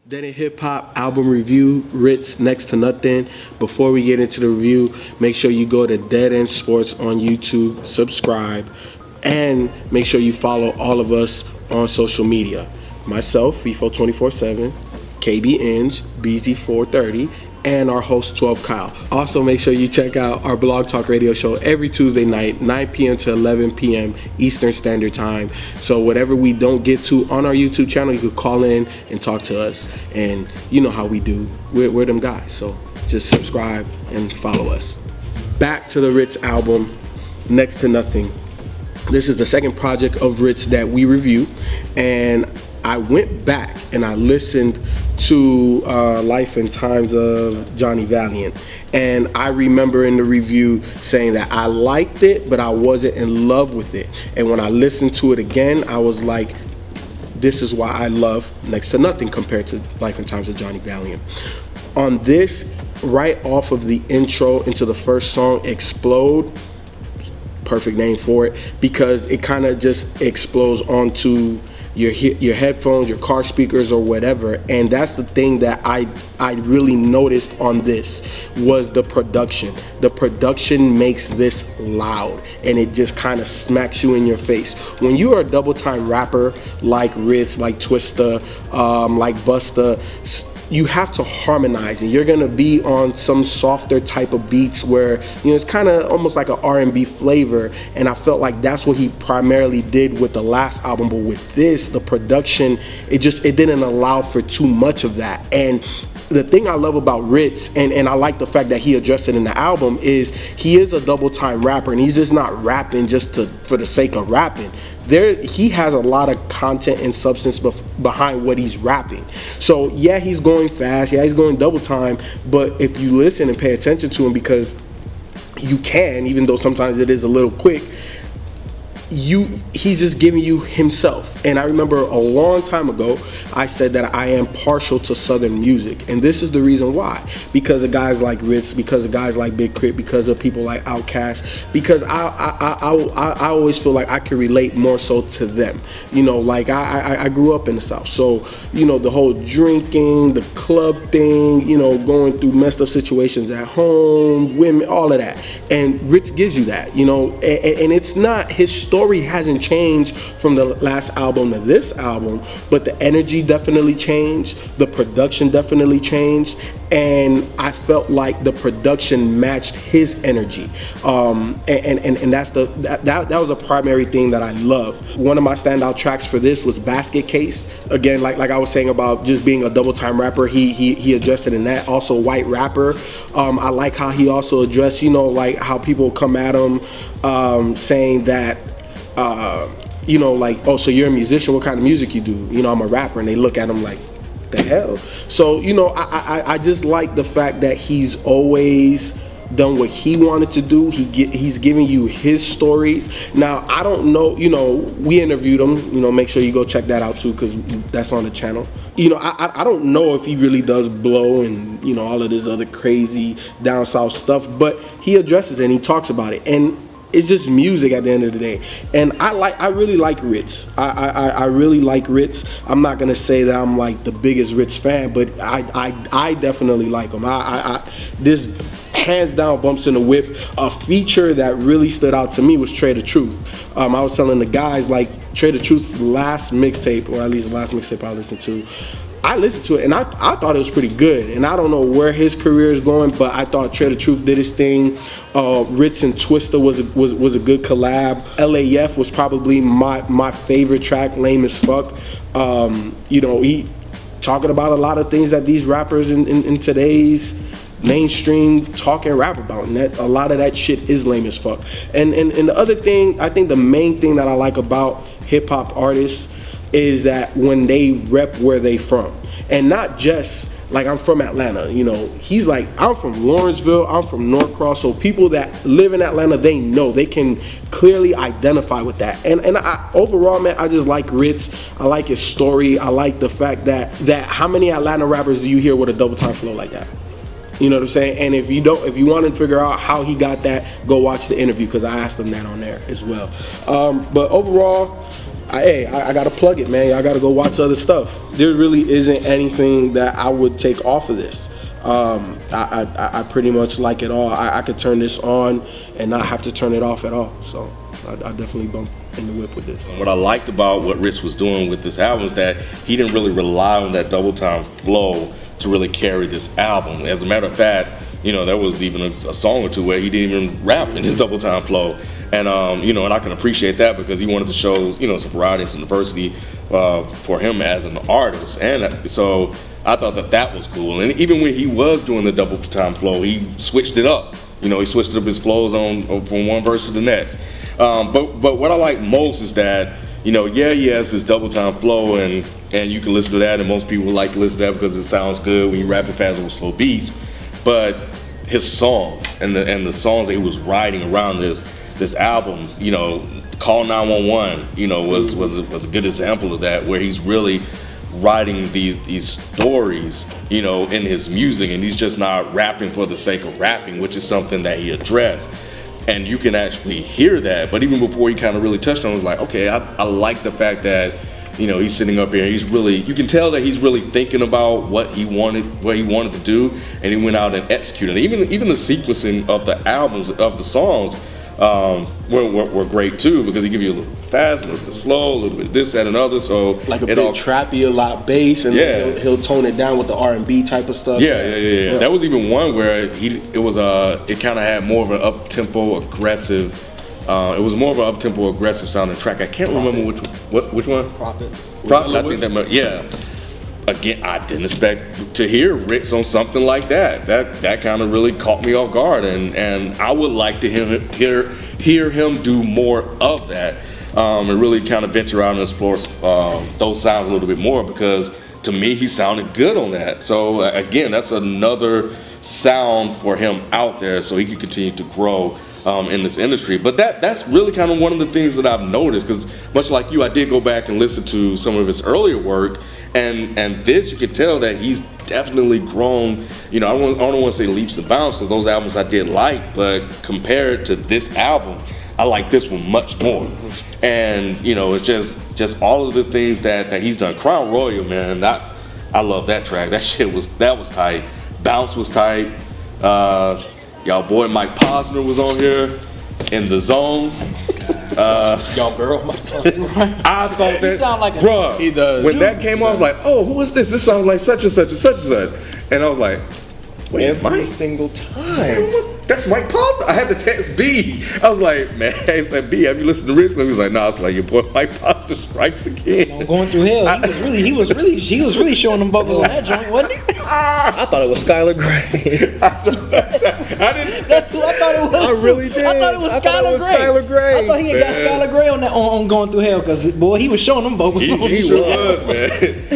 Then a hip hop album review, Rittz, Next to Nothing. Before we get into the review, make sure you go to Dead End Sports on YouTube, subscribe, and make sure you follow all of us on social media. Myself, FIFO247, KB Inge, BZ430, and our host 12 Kyle. Also make sure you check out our Blog Talk radio show every Tuesday night, 9 p.m. to 11 p.m. Eastern Standard Time. So whatever we don't get to on our YouTube channel, you could call in and talk to us. And you know how we do. We're them guys. So just subscribe and follow us. Back to the Rittz album, Next to Nothing. This is the second project of Rittz that we review, and I went back and I listened to Life and Times of Johnny Valiant, and I remember in the review saying that I liked it, but I wasn't in love with it. And when I listened to it again, I was like, this is why I love Next to Nothing compared to Life and Times of Johnny Valiant. On this, right off of the intro into the first song, Explode, perfect name for it, because it kind of just explodes onto your headphones, your car speakers, or whatever. And that's the thing that I really noticed on this was the production. The production makes this loud, and it just kind of smacks you in your face. When you are a double time rapper like Rittz, like Twista, like Busta, you have to harmonize, and you're gonna be on some softer type of beats where, you know, it's kind of almost like an R&B flavor, and I felt like that's what he primarily did with the last album. But with this, the production, it didn't allow for too much of that. And the thing I love about Rittz, and I like the fact that he addressed it in the album, is he is a double time rapper, and he's just not rapping just for the sake of rapping. He has a lot of content and substance behind what he's rapping. So yeah, he's going fast, yeah, he's going double time, but if you listen and pay attention to him, because you can, even though sometimes it is a little quick, he's just giving you himself. And I remember a long time ago I said that I am partial to Southern music, and this is the reason why. Because of guys like Rittz, because of guys like Big Crit, because of people like Outkast, because I always feel like I can relate more so to them. You know, like I grew up in the South, so you know, the whole drinking, the club thing, you know, going through messed up situations at home, women, all of that. And Rittz gives you that, you know, and it's not, his story hasn't changed from the last album to this album, but the energy definitely changed, the production definitely changed, and I felt like the production matched his energy, and that's that was a primary thing that I love. One of my standout tracks for this was Basket Case. Again, like I was saying about just being a double time rapper, he addressed it in that. Also, White Rapper, I like how he also addressed, you know, like how people come at him saying that you know, like, oh, so you're a musician, what kind of music you do? You know, I'm a rapper, and they look at him like, the hell? So, you know, I just like the fact that he's always done what he wanted to do. He's giving you his stories. Now, I don't know, you know, we interviewed him, you know, make sure you go check that out too, because that's on the channel. You know, I don't know if he really does blow and, you know, all of this other crazy down south stuff, but he addresses it and he talks about it, and it's just music at the end of the day. And I really like Rittz. I really like Rittz. I'm not gonna say that I'm like the biggest Rittz fan, but I definitely like him. This hands down bumps in the whip. A feature that really stood out to me was Trae the Truth. I was telling the guys, like, Trae the Truth's last mixtape, or at least the last mixtape I listened to, it, and I thought it was pretty good. And I don't know where his career is going, but I thought Trae the Truth did his thing. Rittz and Twista was a good collab. LAF was probably my favorite track, Lame as Fuck. You know, he talking about a lot of things that these rappers in today's mainstream talk and rap about, and that a lot of that shit is lame as fuck. And the other thing, I think the main thing that I like about hip hop artists is that when they rep where they from, and not just like, I'm from Atlanta, you know, he's like, I'm from Lawrenceville, I'm from Norcross, so people that live in Atlanta, they know, they can clearly identify with that. And overall, man, I just like Rittz. I like his story. I like the fact that how many Atlanta rappers do you hear with a double time flow like that? You know what I'm saying? And if you want to figure out how he got that, go watch the interview, because I asked him that on there as well. But overall, I gotta plug it, man. I gotta go watch other stuff. There really isn't anything that I would take off of this. I pretty much like it all. I could turn this on and not have to turn it off at all. So I definitely bump in the whip with this. What I liked about what Rittz was doing with this album is that he didn't really rely on that double time flow to really carry this album. As a matter of fact, you know, there was even a song or two where he didn't even rap in his double time flow. And, you know, and I can appreciate that because he wanted to show, you know, some variety and some diversity for him as an artist. And so I thought that was cool. And even when he was doing the double time flow, he switched it up. You know, he switched up his flows from one verse to the next. But what I like most is that, you know, he has this double time flow and you can listen to that, and most people like to listen to that because it sounds good when you rap it fast with slow beats. But his songs and the songs that he was writing around this album, you know, Call 911, you know, was a good example of that, where he's really writing these stories, you know, in his music, and he's just not rapping for the sake of rapping, which is something that he addressed. And you can actually hear that. But even before he kind of really touched on it, was like, okay, I like the fact that, you know, he's sitting up here and he's really, you can tell that he's really thinking about what he wanted to do, and he went out and executed it. Even the sequencing of the albums, of the songs, were great too, because he give you a little fast, a little bit slow, a little bit this, that, and other. So like a bit trappy, a lot bass, and he'll tone it down with the R&B type of stuff. Yeah. That was even one where it kind of had more of an up-tempo aggressive. It was more of an up-tempo aggressive sounding track. I can't remember which one. Prophet. I think that Again, I didn't expect to hear Rittz on something like that. That kind of really caught me off guard, and I would like to hear him do more of that, and really kind of venture out and explore those sounds a little bit more, because to me he sounded good on that. So again, that's another sound for him out there, so he can continue to grow in this industry. But that's really kind of one of the things that I've noticed, because much like you, I did go back and listen to some of his earlier work, and this, you could tell that he's definitely grown. You know, I don't want to say leaps and bounds, because those albums I did like, but compared to this album, I like this one much more. And you know, it's just all of the things that he's done. Crown Royal, man, I love that track. That was tight. Bounce was tight. Y'all boy Mike Posner was on here in the zone. Y'all girl Mike Posner. I thought that, sound like bruh, when that came on, I was like, oh, who is this? This sounds like such and such and such and such. And I was like, wait, every single time. That's Mike Posner. I had to text B. I was like, man, I said, B, have you listened to Rittz? He was like, no. I was like, your boy Mike Posner strikes again. I'm going through hell. He was really showing them vocals on that joint, wasn't he? I thought it was Skylar Grey. I didn't. That's who I thought it was. I really did. I thought it was Skylar Grey. I thought he had got Skylar Grey on that on Going Through Hell, because boy, he was showing them vocals. He sure was, man.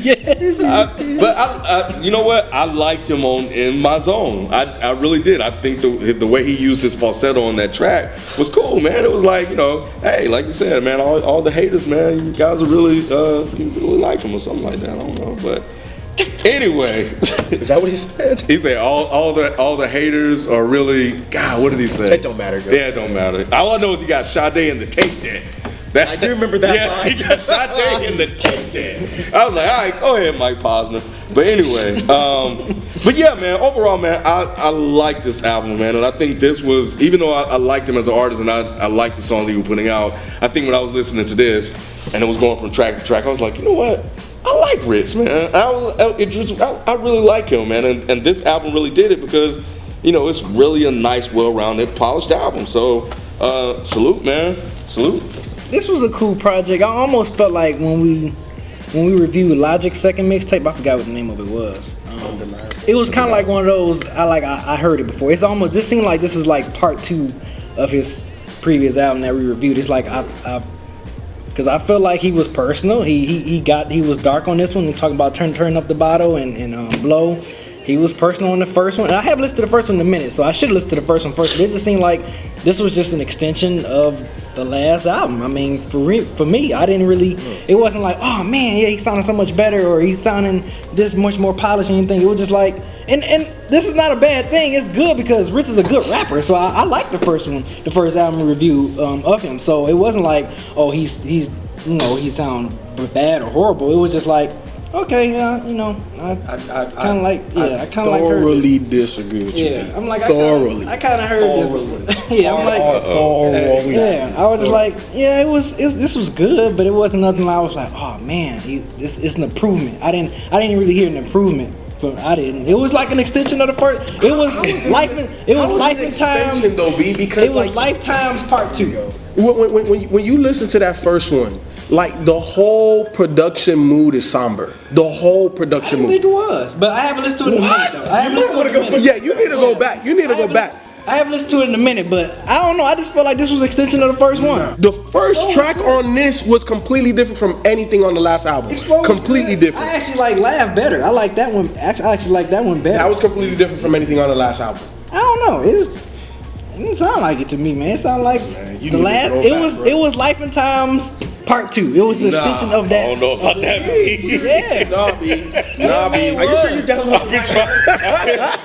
Yes. But you know what? I liked him in My Zone. I really did. I think the way he used his falsetto on that track was cool, man. It was like, you know, hey, like you said, man, all the haters, man, you guys are really you really like him or something like that. I don't know, but anyway, Is that what he said? he said all the haters are really, God, what did he say? It don't matter, girl. Yeah, it don't matter. All I know is he got Sade in the tape deck. I do remember that line. He got Sade in the tape deck. I was like, all right, go ahead, Mike Posner. But anyway, but yeah, man, overall, man, I like this album, man. And I think this was, even though I liked him as an artist and I liked the songs he was putting out, I think when I was listening to this and it was going from track to track, I was like, you know what? I like Rittz, man. I really like him, man. And this album really did it, because, you know, it's really a nice, well-rounded, polished album. So, salute, man. Salute. This was a cool project. I almost felt like when we reviewed Logic's second mixtape, I forgot what the name of it was. It was kind of like one of those. I heard it before. This seemed like this is like part 2 of his previous album that we reviewed. It's like because I felt like he was personal. He was dark on this one. Talking about turn up the bottle and blow. He was personal on the first one. And I haven't listened to the first one in a minute, so I should have listened to the first one first. But it just seemed like this was just an extension of the last album. I mean, for me, I didn't really, it wasn't like, oh man, yeah, he's sounding so much better, or he's sounding this much more polished or anything. It was just like, And this is not a bad thing. It's good because Rittz is a good rapper. So I like the first album review of him. So it wasn't like, oh, he's he sound bad or horrible. It was just like, okay, I kind of like, I kind of like her. Thoroughly disagree with you. Yeah, I'm like, thoroughly. I kind of heard this. Yeah, I'm like, thoroughly. yeah, I was just like, yeah, this was good, but it wasn't nothing. I was like, oh man, it's an improvement. I didn't really hear an improvement. It was like an extension of the first. It was Life in Times. Though, B, because it was Lifetime's Part 2. When you listen to that first one, like the whole production mood is somber. The whole production mood. I think it was, but I haven't listened to it in a minute though. I haven't listened to it in a minute. Yeah, you need to go back. You need to go back. I haven't listened to it in a minute, but I don't know. I just felt like this was an extension of the first one. The first track on this was completely different from anything on the last album. Completely different. I actually laugh better. I like that one. I actually like that one better. That was completely different from anything on the last album. I don't know. It didn't sound like it to me, man. It sounded like the last. It was Life and Times Part 2. It was the extension of that. I don't know about that. Yeah. Nah, B. Are you sure you downloaded?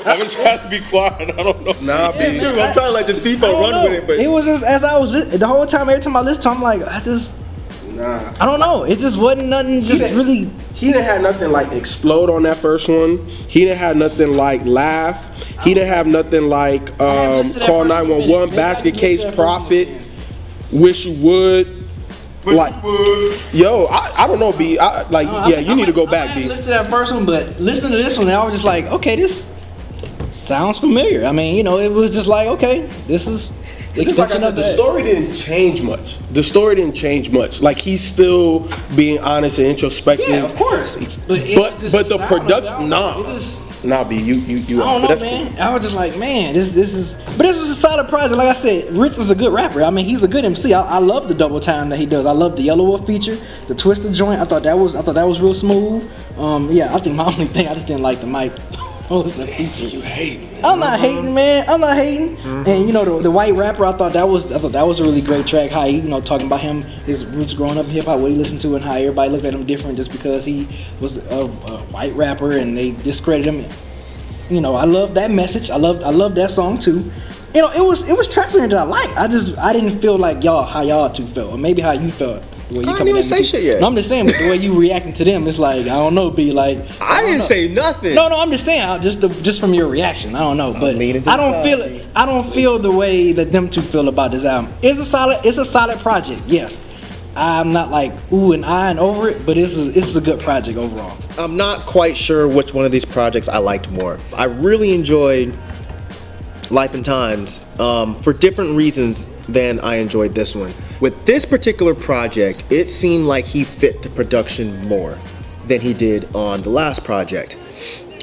I've been trying to be quiet. I don't know. Nah, B. Dude, I'm trying to like just FIFA run with it, but it was just as I was the whole time. Every time I listened to it, I'm like, I don't know. It just wasn't nothing. Just really. He didn't have nothing like Explode on that first one. He didn't have nothing like Laugh. He didn't have nothing like Call 911, Basket Case, Profit, Wish You Would. Like, yo, I don't know, B. You need to go back, B. Listen to that first one, but listening to this one, I was just like, okay, this sounds familiar. I mean, it was just like, okay, this is. Just like I said, the story didn't change much. Like, he's still being honest and introspective. Yeah, of course. But the production, nah, B, you. I don't know, man. Cool. I was just like, man, this is. But this was a solid project. Like I said, Rittz is a good rapper. I mean, he's a good MC. I love the double time that he does. I love the Yellow Wolf feature, the Twista joint. I thought that was real smooth. I think my only thing, I just didn't like the mic. What was the feature? You hate. I'm not hating, man. I'm not hating. Mm-hmm. And the white rapper, I thought that was a really great track. How he, talking about his roots growing up in hip hop, what he listened to, and how everybody looked at him different just because he was a white rapper and they discredited him. I love that message. I love that song too. It was tracks in there that I liked. I didn't feel like how y'all two felt, or maybe how you felt. I didn't even say shit yet. No, I'm just saying, but the way you reacting to them, it's like, I don't know, be like. I didn't say nothing. No, I'm just saying, just from your reaction, I don't know, but I don't feel the way that them two feel about this album. It's a solid project, yes. I'm not like ooh and ah and over it, but this is a good project overall. I'm not quite sure which one of these projects I liked more. I really enjoyed Life and Times for different reasons than I enjoyed this one. With this particular project, it seemed like he fit the production more than he did on the last project.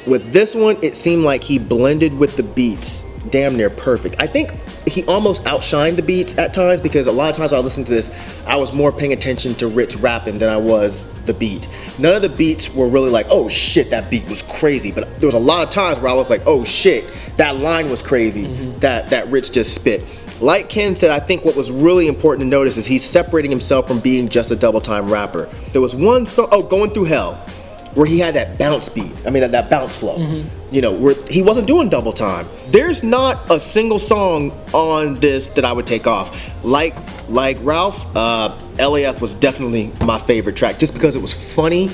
With this one, it seemed like he blended with the beats damn near perfect. I think he almost outshined the beats at times, because a lot of times I listened to this, I was more paying attention to Rittz rapping than I was the beat. None of the beats were really like, oh shit, that beat was crazy, but there was a lot of times where I was like, oh shit, that line was crazy, that Rittz just spit. Like Ken said, I think what was really important to notice is he's separating himself from being just a double time rapper. There was one song, Going Through Hell, where he had that bounce beat, that bounce flow, where he wasn't doing double time. There's not a single song on this that I would take off. Like Ralph, LAF was definitely my favorite track, just because it was funny.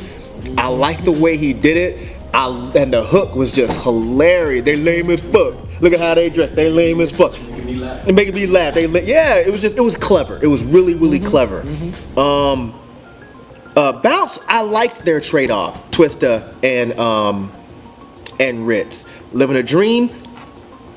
I liked the way he did it, and the hook was just hilarious. They lame as fuck. Look at how they dress. They lame as fuck. It making me laugh. It was clever. It was really, really clever. Bounce, I liked their trade-off, Twista and Rittz. Living a Dream,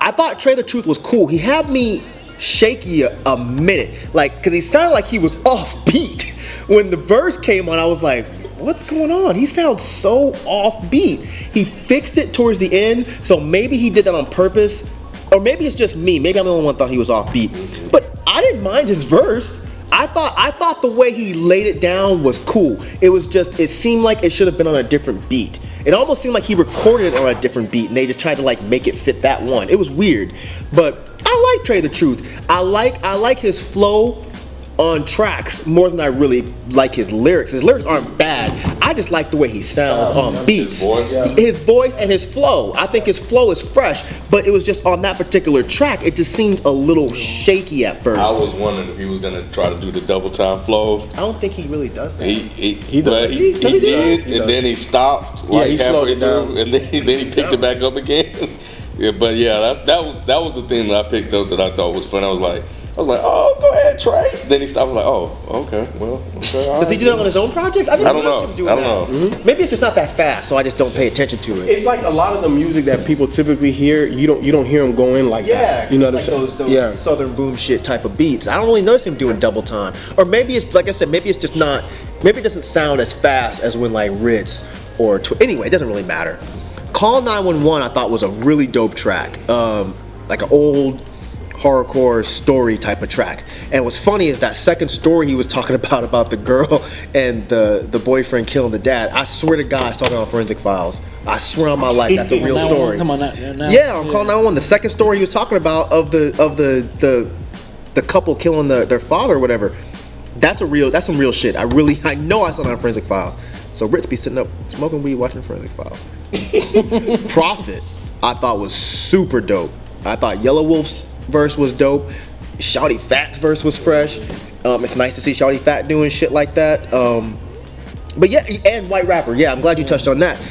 I thought Trae the Truth was cool. He had me shaky a minute, because he sounded like he was off beat. When the verse came on, I was like, what's going on? He sounds so off beat. He fixed it towards the end, so maybe he did that on purpose, or maybe it's just me. Maybe I'm the only one that thought he was off beat. But I didn't mind his verse. I thought the way he laid it down was cool. It seemed like it should have been on a different beat. It almost seemed like he recorded it on a different beat and they just tried to make it fit that one. It was weird. But I like Trae the Truth. I like his flow. on tracks more than I really like his lyrics. His lyrics aren't bad. I just like the way he sounds on beats. His voice and his flow. I think his flow is fresh, but it was just on that particular track, it just seemed a little shaky at first. I was wondering if he was gonna try to do the double time flow. I don't think he really does that. He does. He Does he do did, that? He and does. then he stopped Yeah, like he slowed halfway it down. through, and then he picked it back up again. Yeah, but yeah, that was the thing that I picked up that I thought was fun. I was like, oh, go ahead, Trae. Then he stopped. I was like, oh, okay, well, okay. Does he do that on his own projects? I don't know. I don't know. Maybe it's just not that fast, so I just don't pay attention to it. It's like a lot of the music that people typically hear. You don't hear him go in like that. You know what I'm saying? Those southern boom shit type of beats. I don't really notice him doing double time. Or maybe it's like I said. Maybe it's just not. Maybe it doesn't sound as fast as when like Rittz or anyway. It doesn't really matter. Call 911 I thought was a really dope track. Like an old horrorcore story type of track. And what's funny is that second story he was talking about the girl and the boyfriend killing the dad. I swear to God, I was talking on Forensic Files. I swear on my life, that's a real story. Come on, Yeah, on Call 911, the second story he was talking about of the couple killing their father or whatever. That's some real shit. I know I saw that on Forensic Files. So Rittz be sitting up smoking weed watching Forensic Files. Prophet, I thought was super dope. I thought Yellow Wolf's verse was dope. Shawty Fat's verse was fresh. It's nice to see Shawty Fat doing shit like that. But yeah, and White Rapper. Yeah, I'm glad you touched on that.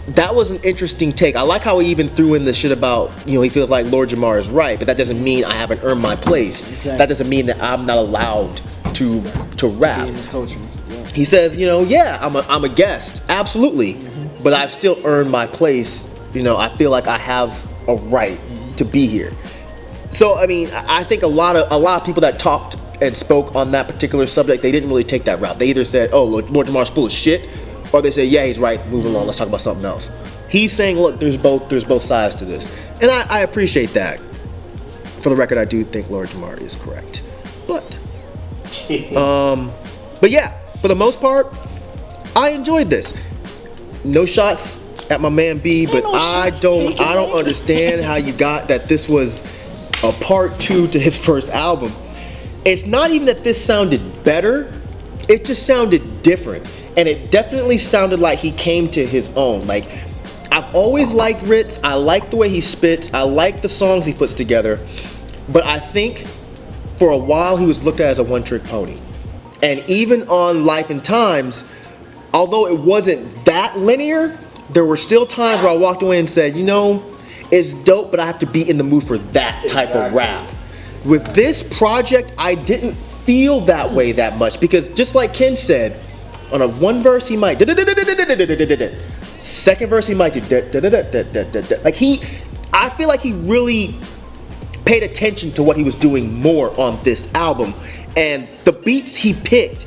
That was an interesting take. I like how he even threw in the shit about, he feels like Lord Jamar is right, but that doesn't mean I haven't earned my place. Exactly. That doesn't mean that I'm not allowed to rap. in this culture. Yeah. He says, yeah, I'm a guest, absolutely, but I've still earned my place. I feel like I have a right to be here. So I mean, I think a lot of people that talked and spoke on that particular subject, they didn't really take that route. They either said, oh, Lord Jamar's full of shit, or they said, yeah, he's right, move along, let's talk about something else. He's saying, look, there's both sides to this, and I appreciate that. For the record, I do think Lord Jamar is correct, but yeah, for the most part, I enjoyed this. No shots at my man B, but I don't understand how you got that this was a part 2 to his first album. It's not even that this sounded better, it just sounded different. And it definitely sounded like he came to his own. Like, I've always liked Rittz, I like the way he spits, I like the songs he puts together, but I think for a while he was looked at as a one-trick pony. And even on Life and Times, although it wasn't that linear, there were still times where I walked away and said, it's dope, but I have to be in the mood for that type of rap. With this project, I didn't feel that way that much, because just like Ken said, on a one verse he might second verse he might do like I feel like he really paid attention to what he was doing more on this album, and the beats he picked,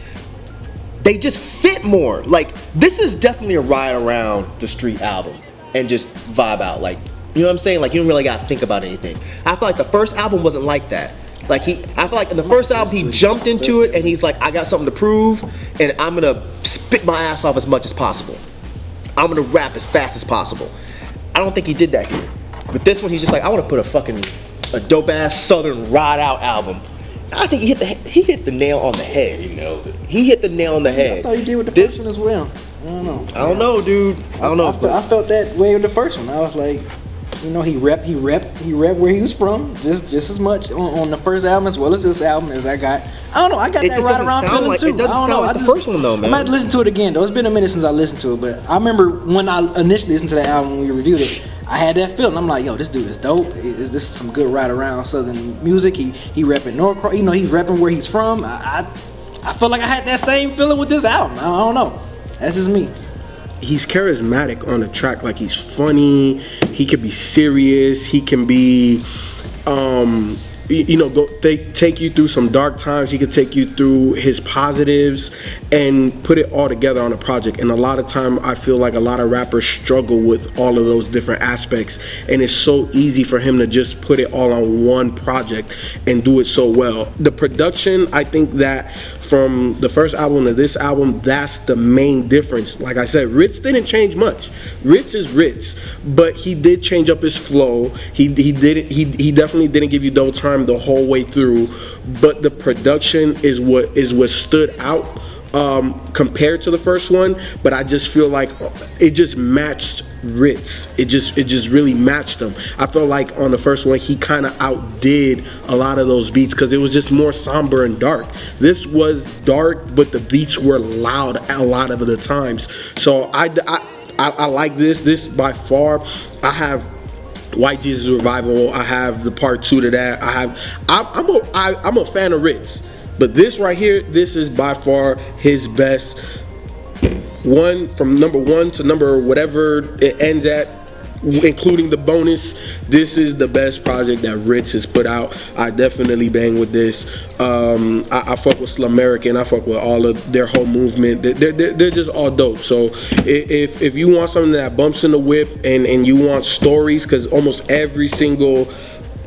they just fit more. Like, this is definitely a ride around the street album and just vibe out. Like, you know what I'm saying? Like, you don't really gotta think about anything. I feel like the first album wasn't like that. Like, I feel like in the first album he jumped into it and he's like, I got something to prove and I'm gonna spit my ass off as much as possible. I'm gonna rap as fast as possible. I don't think he did that here. With this one, he's just like, I wanna put a dope ass Southern ride out album. I think he hit the nail on the head. He nailed it. He hit the nail on the head. I thought you did with the first one as well. I don't know. I don't know, dude. I don't know. I felt that way with the first one. I was like, he repped where he was from just as much on the first album as well as this album as I got. I don't know. I got It that just right doesn't around sound feeling like too. it doesn't I don't sound know. like the first one though, man. I might listen to it again though. It's been a minute since I listened to it, but I remember when I initially listened to the album when we reviewed it, I had that feeling. I'm like, yo, this dude is dope. Is this some good ride around Southern music? He repping Norcross. He's repping where he's from. I felt like I had that same feeling with this album. I don't know. That's just me. He's charismatic on the track. Like, he's funny, he can be serious, he can be take you through some dark times, he could take you through his positives and put it all together on a project. And a lot of time I feel like a lot of rappers struggle with all of those different aspects, and it's so easy for him to just put it all on one project and do it so well. The production, I think that from the first album to this album, that's the main difference. Like I said, Rittz didn't change much. Rittz is Rittz, but he did change up his flow. He definitely didn't give you double time the whole way through, but the production is what stood out compared to the first one. But I just feel like it just matched Rittz. It just really matched him. I felt like on the first one he kind of outdid a lot of those beats because it was just more somber and dark. This was dark, but the beats were loud a lot of the times. So I like this. This by far. I have White Jesus Revival. I have the part 2 to that. I'm a fan of Rittz, but this right here, this is by far his best. One from number 1 to number whatever it ends at, including the bonus. This is the best project that Rittz has put out. I definitely bang with this. I fuck with Slumerican. I fuck with all of their whole movement. They're just all dope. So if you want something that bumps in the whip and you want stories, because almost every single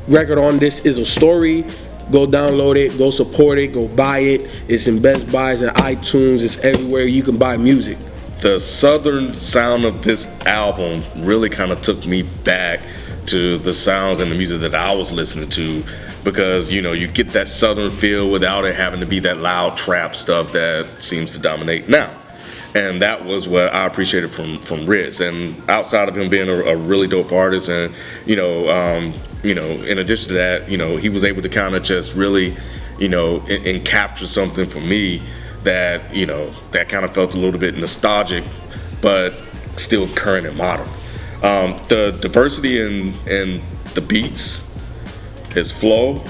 record on this is a story, go download it, go support it, go buy it. It's in Best Buys and iTunes. It's everywhere you can buy music. The southern sound of this album really kind of took me back to the sounds and the music that I was listening to, because you get that southern feel without it having to be that loud trap stuff that seems to dominate now. And that was what I appreciated from Rittz. And outside of him being a really dope artist, and in addition to that, he was able to kind of just really, and capture something for me that that kind of felt a little bit nostalgic, but still current and modern. The diversity in the beats, his flow,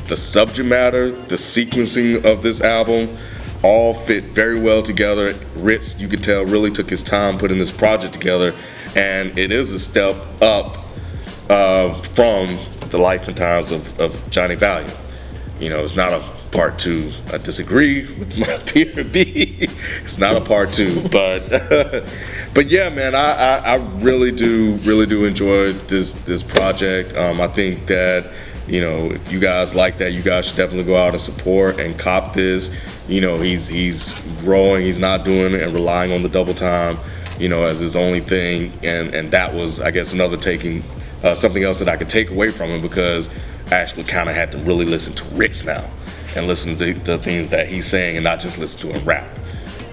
the subject matter, the sequencing of this album, all fit very well together. Rittz, you could tell, really took his time putting this project together, and it is a step up from the life and times of Johnny Valiant. It's not a part 2. I disagree with my peer B. It's not a part 2, but yeah, man, I really do enjoy this project. I think that if you guys like that, you guys should definitely go out and support and cop this. He's growing. He's not doing it and relying on the double time, as his only thing. And that was, I guess, another taking something else that I could take away from him, because I actually kind of had to really listen to Rittz now and listen to the things that he's saying and not just listen to him rap.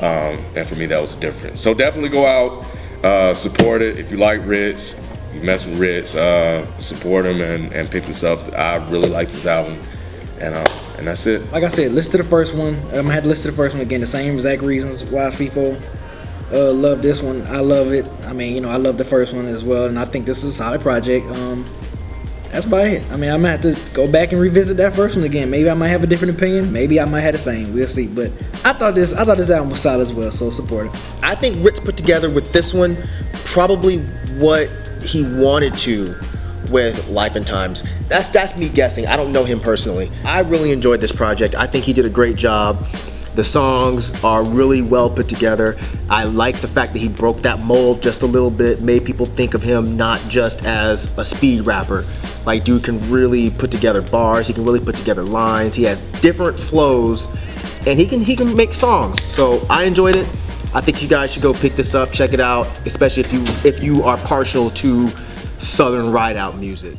And for me, that was a difference. So definitely go out, support it. If you like Rittz, you mess with Rittz, support him and pick this up. I really like this album, and that's it. Like I said, listen to the first one. I'm gonna have to listen to the first one again. The same exact reasons why FIFO love this one. I love it. I mean, I love the first one as well, and I think this is a solid project. That's about it. I mean, I'm gonna have to go back and revisit that first one again. Maybe I might have a different opinion. Maybe I might have the same. We'll see. But I thought this album was solid as well. So support it. I think Rittz put together with this one probably what he wanted to with Life and Times. That's me guessing. I don't know him personally. I really enjoyed this project. I think he did a great job. The songs are really well put together. I like the fact that he broke that mold just a little bit, made people think of him not just as a speed rapper. Like, dude can really put together bars, he can really put together lines, he has different flows, and he can make songs. So I enjoyed it. I think you guys should go pick this up, check it out, especially if you are partial to Southern ride out music.